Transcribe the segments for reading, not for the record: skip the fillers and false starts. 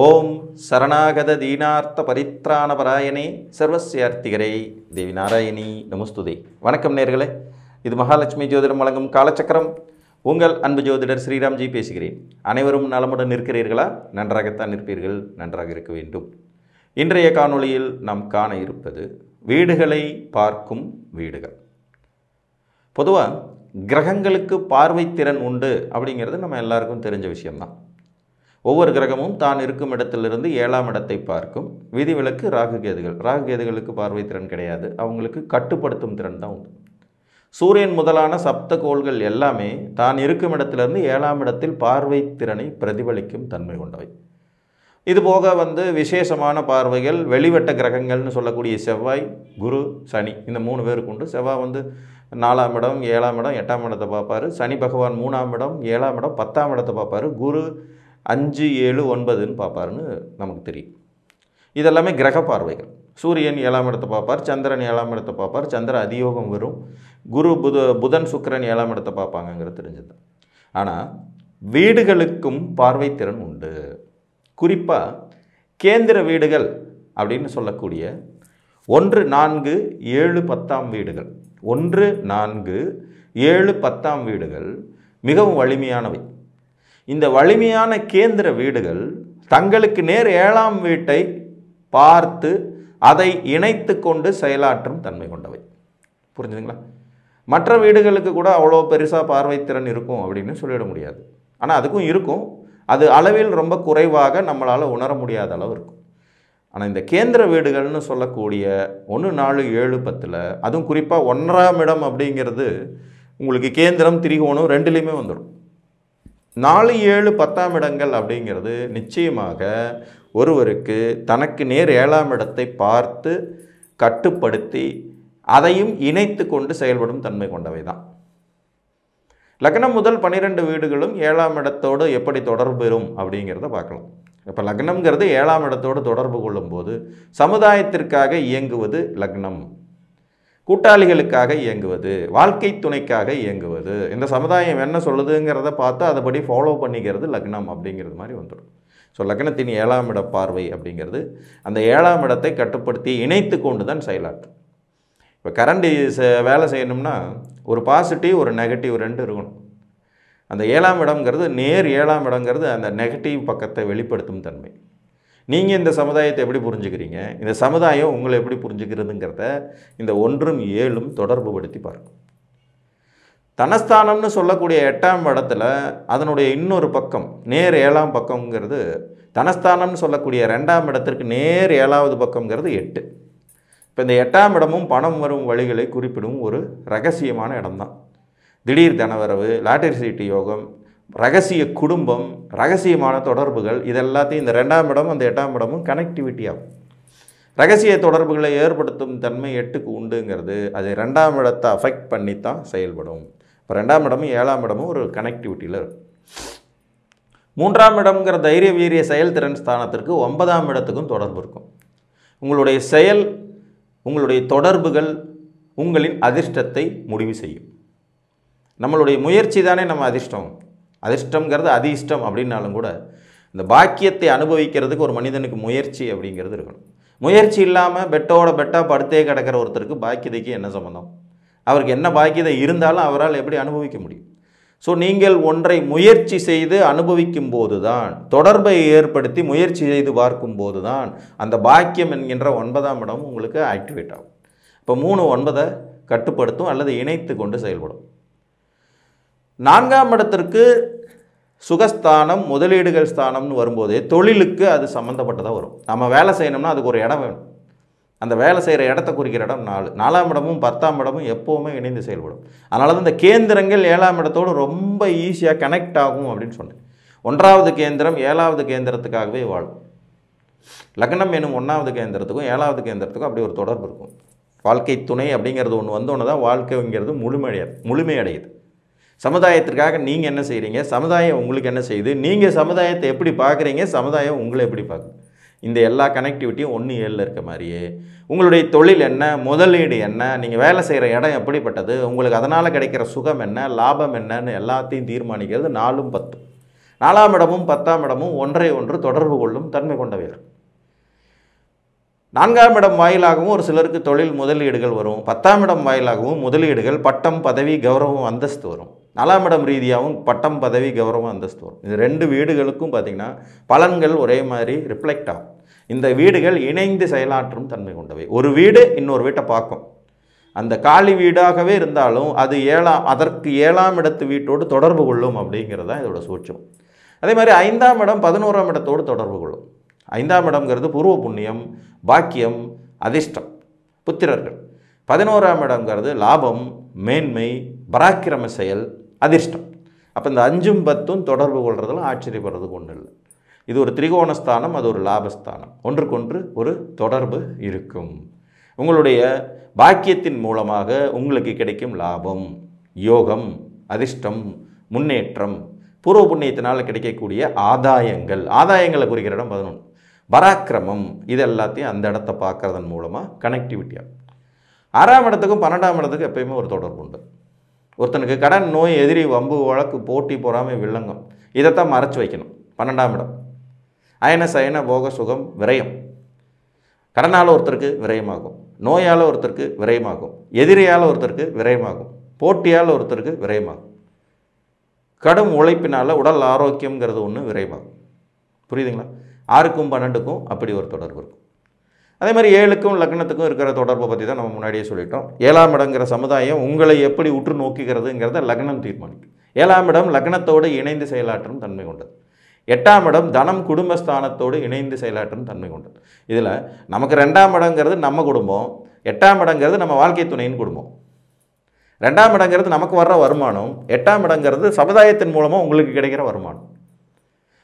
ஓம் சரணாகத தீனார்த்த பரித்ராணபராயணே சர்வஸ்யார்த்திகரே தேவி நாராயணி நமஸ்துதே. வணக்கம் நேர்களே, இது மகாலட்சுமி ஜோதிடம் வழங்கும் காலச்சக்கரம். உங்கள் அன்பு ஜோதிடர் ஸ்ரீராம்ஜி பேசுகிறேன். அனைவரும் நலமுடன் இருக்கிறீர்களா? நன்றாகத்தான் இருப்பீர்கள், நன்றாக இருக்க வேண்டும். இன்றைய காணொளியில் நாம் காண இருப்பது வீடுகளை பார்க்கும் வீடுகள். பொதுவாக கிரகங்களுக்கு பார்வைத்திறன் உண்டு அப்படிங்கிறது நம்ம எல்லாருக்கும் தெரிஞ்ச விஷயம்தான். ஒவ்வொரு கிரகமும் தான் இருக்கும் இடத்திலிருந்து 7ஆம் இடத்தை பார்க்கும். விதிவிலக்கு ராகுகேதுகளுக்கு பார்வைத்திறன் கிடையாது, அவங்களுக்கு கட்டுப்படுத்தும் திறன் தான் உண்டு. சூரியன் முதலான சப்த கோள்கள் எல்லாமே தான் இருக்கும் இடத்திலிருந்து 7ஆம் இடத்தில் பார்வைத்திறனை பிரதிபலிக்கும் தன்மை கொண்டவை. இதுபோக விசேஷமான பார்வைகள் வெளிவட்ட கிரகங்கள்னு சொல்லக்கூடிய செவ்வாய், குரு, சனி, இந்த 3 பேருக்கு உண்டு. செவ்வாய் 4ஆம் இடம், 7ஆம் இடம், 8ஆம் இடத்தை பார்ப்பார். சனி பகவான் 3ஆம் இடம், 7ஆம் இடம், 10ஆம் இடத்தை பார்ப்பார். குரு 5, 7, 9ன்னு பார்ப்பாருன்னு நமக்கு தெரியும். இதெல்லாமே கிரக பார்வைகள். சூரியன் 7ஆம் இடத்தை பார்ப்பார், சந்திரன் 7ஆம் இடத்தை பார்ப்பார். சந்திரன் அதியோகம் வரும். குரு புதன் சுக்கிரன் 7ஆம் இடத்தை பார்ப்பாங்கங்கிறது தெரிஞ்சது. ஆனால் வீடுகளுக்கும் பார்வைத்திறன் உண்டு. குறிப்பாக கேந்திர வீடுகள் அப்படின்னு சொல்லக்கூடிய 1, 4, 7, 10ஆம் வீடுகள், 1, 4, 7, 10ஆம் வீடுகள் மிகவும் வலிமையானவை. இந்த வலிமையான கேந்திர வீடுகள் தங்களுக்கு நேர் 7ஆம் வீட்டை பார்த்து அதை இணைத்து கொண்டு செயலாற்றும் தன்மை கொண்டவை. புரிஞ்சுதுங்களா? மற்ற வீடுகளுக்கு கூட அவ்வளோ பெருசாக பார்வைத்திறன் இருக்கும் அப்படின்னு சொல்லிட முடியாது. ஆனால் அதுக்கும் இருக்கும். அது அளவில் ரொம்ப குறைவாக நம்மளால் உணர முடியாத அளவு இருக்கும். ஆனால் இந்த கேந்திர வீடுகள்னு சொல்லக்கூடிய 1, 4, 7, 10ல் அதுவும் குறிப்பாக 1ஆம் இடம் அப்படிங்கிறது உங்களுக்கு கேந்திரம், திரிகோணம் ரெண்டுலேயுமே வந்துடும். 4, 7, 10ஆம் இடங்கள் அப்படிங்கிறது நிச்சயமாக ஒருவருக்கு தனக்கு நேர் 7ஆம் இடத்தை பார்த்து கட்டுப்படுத்தி அதையும் இணைத்து கொண்டு செயல்படும் தன்மை கொண்டவை தான். லக்னம் முதல் 12 வீடுகளும் 7ஆம் இடத்தோடு எப்படி தொடர்பு பெறும் அப்படிங்கிறத பார்க்கலாம். இப்போ லக்னம்ங்கிறது 7ஆம் இடத்தோடு தொடர்பு கொள்ளும்போது சமுதாயத்திற்காக இயங்குவது லக்னம், கூட்டாளிகளுக்காக இயங்குவது, வாழ்க்கை துணைக்காக இயங்குவது, இந்த சமுதாயம் என்ன சொல்லுதுங்கிறத பார்த்து அதைப்படி ஃபாலோ பண்ணிக்கிறது லக்னம் அப்படிங்கிறது மாதிரி வந்துடும். ஸோ லக்னத்தின் 7ஆம் இட பார்வை அப்படிங்கிறது அந்த 7ஆம் இடத்தை கட்டுப்படுத்தி இணைத்து கொண்டு தான் செயலாற்றும். இப்போ கரண்ட் வேலை செய்யணும்னா ஒரு பாசிட்டிவ், ஒரு நெகட்டிவ் 2 இருக்கணும். அந்த 7ஆம் இடம்ங்கிறது நேர் 7ஆம் இடங்கிறது அந்த நெகட்டிவ் பக்கத்தை வெளிப்படுத்தும் தன்மை. நீங்கள் இந்த சமுதாயத்தை எப்படி புரிஞ்சுக்கிறீங்க, இந்த சமுதாயம் உங்களை எப்படி புரிஞ்சுக்கிறதுங்கிறத இந்த 1ம் 7ம் தொடர்பு படுத்தி பார்க்கும். தனஸ்தானம்னு சொல்லக்கூடிய 8ஆம் இடத்துல அதனுடைய இன்னொரு பக்கம் நேர் 7ஆம் பக்கங்கிறது தனஸ்தானம்னு சொல்லக்கூடிய 2ஆம் இடத்திற்கு நேர் 7ஆவது பக்கங்கிறது 8. இப்போ இந்த 8ஆம் இடமும் பணம் வரும் வழிகளை குறிப்பிடும் ஒரு ரகசியமான இடம்தான். திடீர் தனவரவு, லாட்டரி சீட்டு யோகம், ரகசிய குடும்பம், ரகசியமான தொடர்புகள், இதெல்லாத்தையும் இந்த 2ஆம் இடம் அந்த 8ஆம் இடமும் கனெக்டிவிட்டி ஆகும். ரகசிய தொடர்புகளை ஏற்படுத்தும் தன்மை 8க்கு உண்டுங்கிறது அது 2ஆம் இடத்தை அஃபெக்ட் பண்ணி தான் செயல்படும். இப்போ 2ஆம் இடமும் 7ஆம் இடமும் ஒரு கனெக்டிவிட்டியில் இருக்கும். 3ஆம் இடம்ங்கிற தைரிய வீரிய செயல்திறன் ஸ்தானத்திற்கு 9ஆம் இடத்துக்கும் தொடர்பு இருக்கும். உங்களுடைய செயல், உங்களுடைய தொடர்புகள் உங்களின் அதிர்ஷ்டத்தை முடிவு செய்யும். நம்மளுடைய முயற்சி தானே நம்ம அதிர்ஷ்டம். அதிர்ஷ்டங்கிறது அதிர்ஷ்டம் அப்படின்னாலும் கூட இந்த பாக்கியத்தை அனுபவிக்கிறதுக்கு ஒரு மனிதனுக்கு முயற்சி அப்படிங்கிறது இருக்கணும். முயற்சி இல்லாமல் பெட்டாக படுத்தே கிடக்கிற ஒருத்தருக்கு பாக்கியதைக்கு என்ன சம்மந்தம்? அவருக்கு என்ன பாக்கியதை இருந்தாலும் அவரால் எப்படி அனுபவிக்க முடியும்? ஸோ நீங்கள் ஒன்றை முயற்சி செய்து அனுபவிக்கும் போது தான், தொடர்பை ஏற்படுத்தி முயற்சி செய்து பார்க்கும் போது தான் அந்த பாக்கியம் என்கின்ற 9ஆம் இடம் உங்களுக்கு ஆக்டிவேட் ஆகும். இப்போ 3, 9 கட்டுப்படுத்தும் அல்லது இணைத்து கொண்டு செயல்படும். 4ஆம் இடத்திற்கு சுகஸ்தானம், முதலீடுகள் ஸ்தானம்னு வரும்போதே தொழிலுக்கு அது சம்மந்தப்பட்டதாக வரும். நம்ம வேலை செய்யணும்னா அதுக்கு ஒரு இடம் வேணும். அந்த வேலை செய்கிற இடத்த குறிக்கிற இடம் 4. 4ஆம் இடமும் 10ஆம் இடமும் எப்போவுமே இணைந்து செயல்படும். அதனால தான் இந்த கேந்திரங்கள் 7ஆம் இடத்தோடு ரொம்ப ஈஸியாக கனெக்ட் ஆகும் அப்படின்னு சொன்னேன். 1ஆவது கேந்திரம் 7ஆவது கேந்திரத்துக்காகவே வாழும். லக்னம் எனும் 1ஆவது கேந்திரத்துக்கும் 7ஆவது கேந்திரத்துக்கும் அப்படி ஒரு தொடர்பு இருக்கும். வாழ்க்கை துணை அப்படிங்கிறது ஒன்று வந்தோன்னு தான் வாழ்க்கைங்கிறது முழுமையடையுது. சமுதாயத்திற்காக நீங்கள் என்ன செய்கிறீங்க, சமுதாயம் உங்களுக்கு என்ன செய்யுது, நீங்கள் சமுதாயத்தை எப்படி பார்க்குறீங்க, சமுதாயம் உங்களை எப்படி பார்க்குது, இந்த எல்லா கனெக்டிவிட்டியும் 1, 7ல் இருக்க மாதிரியே உங்களுடைய தொழில் என்ன, முதலீடு என்ன, நீங்கள் வேலை செய்கிற இடம் எப்படிப்பட்டது, உங்களுக்கு அதனால் கிடைக்கிற சுகம் என்ன, லாபம் என்னன்னு எல்லாத்தையும் தீர்மானிக்கிறது 4ம் 10. 4ஆம் இடமும் 10ஆம் இடமும் ஒன்றை ஒன்று தொடர்பு கொள்ளும் தன்மை கொண்டவைகள். 4ஆம் இடம் வாயிலாகவும் ஒரு சிலருக்கு தொழில் முதலீடுகள் வரும். 10ஆம் இடம் வாயிலாகவும் முதலீடுகள், பட்டம், பதவி, கௌரவம், அந்தஸ்து வரும். 4ஆம் இடம் ரீதியாகவும் பட்டம், பதவி, கௌரவம், அந்தஸ்து வரும். இது 2 வீடுகளுக்கும் பார்த்திங்கன்னா பலன்கள் ஒரே மாதிரி ரிஃப்ளெக்ட் ஆகும். இந்த வீடுகள் இணைந்து செயலாற்றும் தன்மை கொண்டவை. ஒரு வீடு இன்னொரு வீட்டை பார்க்கும். அந்த காலி வீடாகவே இருந்தாலும் அது அதற்கு 7ஆம் இடத்து வீட்டோடு தொடர்பு கொள்ளும் அப்படிங்கிறது தான் இதோட சூட்சம். அதே மாதிரி 5ஆம் இடம் 11ஆம் இடத்தோடு தொடர்பு கொள்ளும். 5ஆம் இடம்ங்கிறது பூர்வ புண்ணியம், பாக்கியம், அதிர்ஷ்டம், புத்திரர்கள். 11ஆம் இடம்ங்கிறது லாபம், மேன்மை, பராக்கிரம செயல், அதிர்ஷ்டம். அப்போ இந்த 5ம் 10ம் தொடர்பு கொள்றதுல ஆச்சரியப்படுறதுக்கு ஒன்றும் இல்லை. இது ஒரு திரிகோணஸ்தானம், அது ஒரு லாபஸ்தானம். ஒன்றுக்கொன்று ஒரு தொடர்பு இருக்கும். உங்களுடைய பாக்கியத்தின் மூலமாக உங்களுக்கு கிடைக்கும் லாபம், யோகம், அதிர்ஷ்டம், முன்னேற்றம், பூர்வ புண்ணியத்தினால் கிடைக்கக்கூடிய ஆதாயங்களை குறிக்கிற இடம் 11. பராக்கிரமம், இது எல்லாத்தையும் அந்த இடத்த பார்க்கறதன் மூலமாக கனெக்டிவிட்டியாக. 6ஆம் இடத்துக்கும் 12ஆம் இடத்துக்கும் எப்பயுமே ஒரு தொடர்பு உண்டு. ஒருத்தனுக்கு கடன், நோய், எதிரி, வம்பு, வழக்கு, போட்டி, பொறாமை, வில்லங்கம், இதைத்தான் மறைச்சு வைக்கணும். 12ஆம் இடம் அயன சயன போக சுகம் விரயம். கடனால் ஒருத்தருக்கு விரயமாகும், நோயால் ஒருத்தருக்கு விரயமாகும், எதிரியால் ஒருத்தருக்கு விரயமாகும், போட்டியால் ஒருத்தருக்கு விரயமாகும், கடும் உழைப்பினால் உடல் ஆரோக்கியங்கிறது ஒன்று விரயமாகும். புரியுதுங்களா? 6க்கும் 12க்கும் அப்படி ஒரு தொடர்பு இருக்கும். அதே மாதிரி 7க்கும் லக்னத்துக்கும் இருக்கிற தொடர்பை பற்றி தான் நம்ம முன்னாடியே சொல்லிட்டோம். 7ஆம் இடங்கிற சமுதாயம் உங்களை எப்படி உற்று நோக்குகிறதுங்கிறத லக்னம் தீர்மானிக்கும். 7ஆம் இடம் லக்னத்தோடு இணைந்து செயலாற்றும் தன்மை கொண்டது. 8ஆம் இடம் தனம், குடும்பஸ்தானத்தோடு இணைந்து செயலாற்றும் தன்மை கொண்டது. இதில் நமக்கு 2ஆம் இடங்கிறது நம்ம குடும்பம், 8ஆம் இடங்கிறது நம்ம வாழ்க்கை துணையின் குடும்பம். 2ஆம் இடங்கிறது நமக்கு வர்ற வருமானம், 8ஆம் இடங்கிறது சமுதாயத்தின் மூலமாக உங்களுக்கு கிடைக்கிற வருமானம்.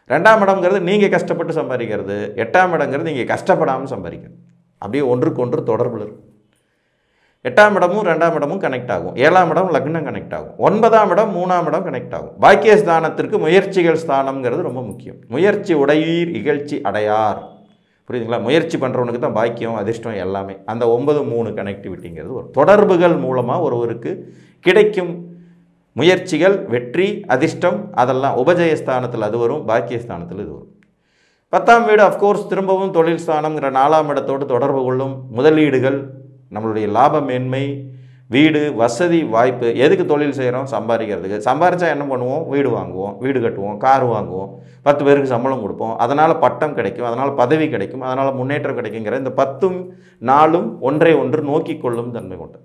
2ஆம் இடங்கிறது நீங்கள் கஷ்டப்பட்டு சம்பாதிக்கிறது, 8ஆம் இடங்கிறது நீங்கள் கஷ்டப்படாமல் சம்பாதிக்கிறது. அப்படியே ஒன்றுக்கொன்று தொடர்பில் இருக்கும். 8ஆம் இடமும் 2ஆம் இடமும் கனெக்ட் ஆகும். 7ஆம் இடம் லக்னம் கனெக்ட் ஆகும். 9ஆம் இடம் 3ஆம் இடம் கனெக்ட் ஆகும். பாக்கியஸ்தானத்திற்கு முயற்சிகள் ஸ்தானம்ங்கிறது ரொம்ப முக்கியம். முயற்சி உடையீர் இகழ்ச்சி அடையார். புரியுதுங்களா? முயற்சி பண்ணுறவனுக்கு தான் பாக்கியம், அதிர்ஷ்டம் எல்லாமே. அந்த 9-3 கனெக்டிவிட்டிங்கிறது வரும். தொடர்புகள் மூலமாக ஒருவருக்கு கிடைக்கும் முயற்சிகள், வெற்றி, அதிர்ஷ்டம், அதெல்லாம் உபஜயஸ்தானத்தில் அது வரும், பாக்கியஸ்தானத்தில் இது வரும். 10ஆம் வீடு அஃப்கோர்ஸ் திரும்பவும் தொழில் ஸ்தானம்ங்கிற 4ஆம் இடத்தோடு தொடர்பு கொள்ளும். முதலீடுகள், நம்மளுடைய லாப மேன்மை, வீடு, வசதி, வாய்ப்பு. எதுக்கு தொழில் செய்கிறோம்? சம்பாதிக்கிறதுக்கு. சம்பாதிச்சா என்ன பண்ணுவோம்? வீடு வாங்குவோம், வீடு கட்டுவோம், கார் வாங்குவோம், 10 பேருக்கு சம்பளம் கொடுப்போம், அதனால் பட்டம் கிடைக்கும், அதனால் பதவி கிடைக்கும், அதனால் முன்னேற்றம் கிடைக்குங்கிற இந்த 10ம் 4ம் ஒன்றை ஒன்று நோக்கி கொள்ளும் தன்மை கொண்டு.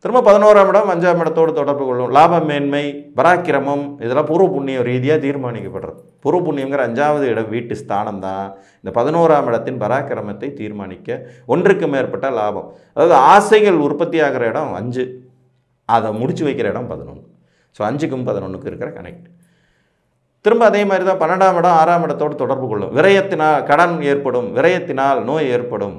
திரும்ப 11ஆம் இடம் 5ஆம் இடத்தோடு தொடர்பு கொள்ளும். லாப மேன்மை, பராக்கிரமம், இதெல்லாம் பூர்வ புண்ணியம் ரீதியாக தீர்மானிக்கப்படுறது. பூர்வ புண்ணியங்கிற 5ஆவது இடம் வீட்டு ஸ்தானம் தான் இந்த 11ஆம் இடத்தின் பராக்கிரமத்தை தீர்மானிக்க ஒன்றுக்கு மேற்பட்ட லாபம். அதாவது ஆசைகள் உற்பத்தி ஆகிற இடம் 5, அதை முடிச்சு வைக்கிற இடம் 11. ஸோ 5க்கும் 11க்கும் இருக்கிற கனெக்ட். திரும்ப அதே மாதிரி தான் 12ஆம் இடம் 6ஆம் இடத்தோடு தொடர்பு கொள்ளும். விரயத்தினால் கடன் ஏற்படும், விரயத்தினால் நோய் ஏற்படும்.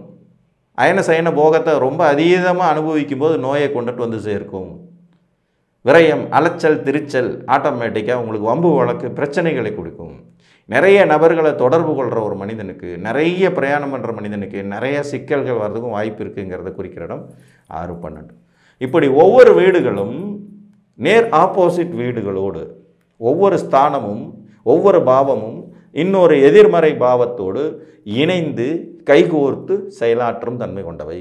அயன சயன போகத்தை ரொம்ப அதீதமாக அனுபவிக்கும் போது நோயை கொண்டுட்டு வந்து சேர்க்கும். விரயம், அலைச்சல், திருச்சல், ஆட்டோமேட்டிக்காக உங்களுக்கு வம்பு வழக்கு பிரச்சனைகளை கொடுக்கும். நிறைய நபர்களை தொடர்பு கொள்கிற ஒரு மனிதனுக்கு, நிறைய பிரயாணம் பண்ணுற மனிதனுக்கு நிறைய சிக்கல்கள் வர்றதுக்கும் வாய்ப்பு இருக்குங்கிறத குறிக்கிற இடம் 6, 12. இப்படி ஒவ்வொரு வீடுகளும் நேர் ஆப்போசிட் வீடுகளோடு, ஒவ்வொரு ஸ்தானமும் ஒவ்வொரு பாவமும் இன்னொரு எதிர்மறை பாவத்தோடு இணைந்து கைகோர்த்து செயலாற்றும் தன்மை கொண்டவை.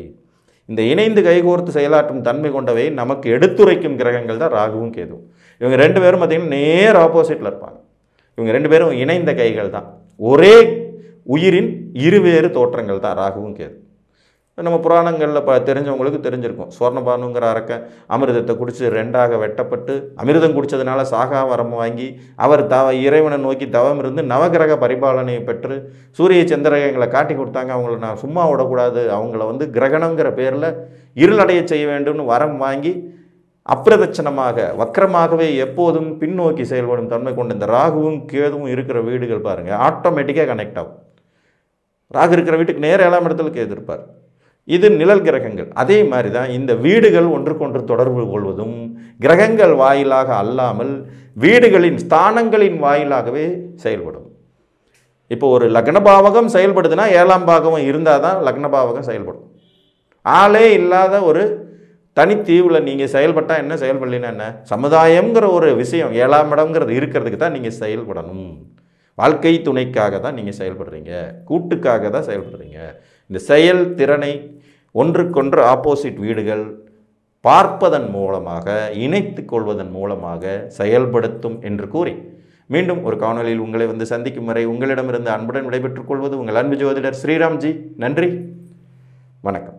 இந்த இணைந்து கைகோர்த்து செயலாற்றும் தன்மை கொண்டவை நமக்கு எடுத்துரைக்கும் கிரகங்கள் தான் ராகுவும் கேதுவும். இவங்க 2 பேரும் பார்த்திங்கன்னா நேர் ஆப்போசிட்டில் இருப்பாங்க. இவங்க 2 பேரும் இணைந்த கைகள் தான். ஒரே உயிரின் இருவேறு தோற்றங்கள் தான் ராகுவும் கேது. நம்ம புராணங்களில் தெரிஞ்சவங்களுக்கு தெரிஞ்சிருக்கும். சுவர்ணபானுங்கிற அரக்கன் அமிர்தத்தை குடித்து 2ஆக வெட்டப்பட்டு, அமிர்தம் குடித்ததுனால சாகா வரம் வாங்கி அவர் இறைவனை நோக்கி தவம் இருந்து நவகிரக பரிபாலனையை பெற்று சூரிய சந்திரங்களை காட்டி கொடுத்தாங்க. அவங்கள நான் சும்மா விடக்கூடாது, அவங்கள கிரகணங்கிற பேரில் இருளடைய செய்ய வேண்டும்னு வரம் வாங்கி அப்பிரதட்சணமாக வக்கரமாகவே எப்போதும் பின்னோக்கி செயல்படும் தன்மை கொண்ட இந்த ராகுவும் கேதுவும் இருக்கிற வீடுகள் பாருங்கள், ஆட்டோமேட்டிக்காக கனெக்ட் ஆகும். ராகு இருக்கிற வீட்டுக்கு நேர 7ஆம் இடத்துல கேது இருப்பார். இது நிழல் கிரகங்கள். அதே மாதிரி தான் இந்த வீடுகள் ஒன்றுக்கொன்று தொடர்பு கொள்வதும் கிரகங்கள் வாயிலாக அல்லாமல் வீடுகளின் ஸ்தானங்களின் வாயிலாகவே செயல்படும். இப்போ ஒரு லக்னபாவகம் செயல்படுதுன்னா 7ஆம் பாவகம் இருந்தால் தான் லக்னபாவகம் செயல்படும். ஆளே இல்லாத ஒரு தனித்தீவில் நீங்கள் செயல்பட்டால் என்ன, செயல்படலைன்னா என்ன? சமுதாயங்கிற ஒரு விஷயம் 7ஆம் இடம்ங்கிறது இருக்கிறதுக்கு தான் நீங்கள் செயல்படணும். வாழ்க்கை துணைக்காக தான் நீங்கள் செயல்படுறீங்க, கூட்டுக்காக தான் செயல்படுறீங்க. இந்த செயல் திறனை ஒன்றுக்கொன்று ஆப்போசிட் வீடுகள் பார்ப்பதன் மூலமாக, இணைத்து கொள்வதன் மூலமாக செயல்படுத்தும் என்று கூறி மீண்டும் ஒரு காணொலியில் உங்களை வந்து சந்திக்கும் வரை உங்களிடமிருந்து அன்புடன் விடைபெற்றுக் கொள்வது உங்கள் அன்பு ஜோதிடர் ஸ்ரீராம்ஜி. நன்றி, வணக்கம்.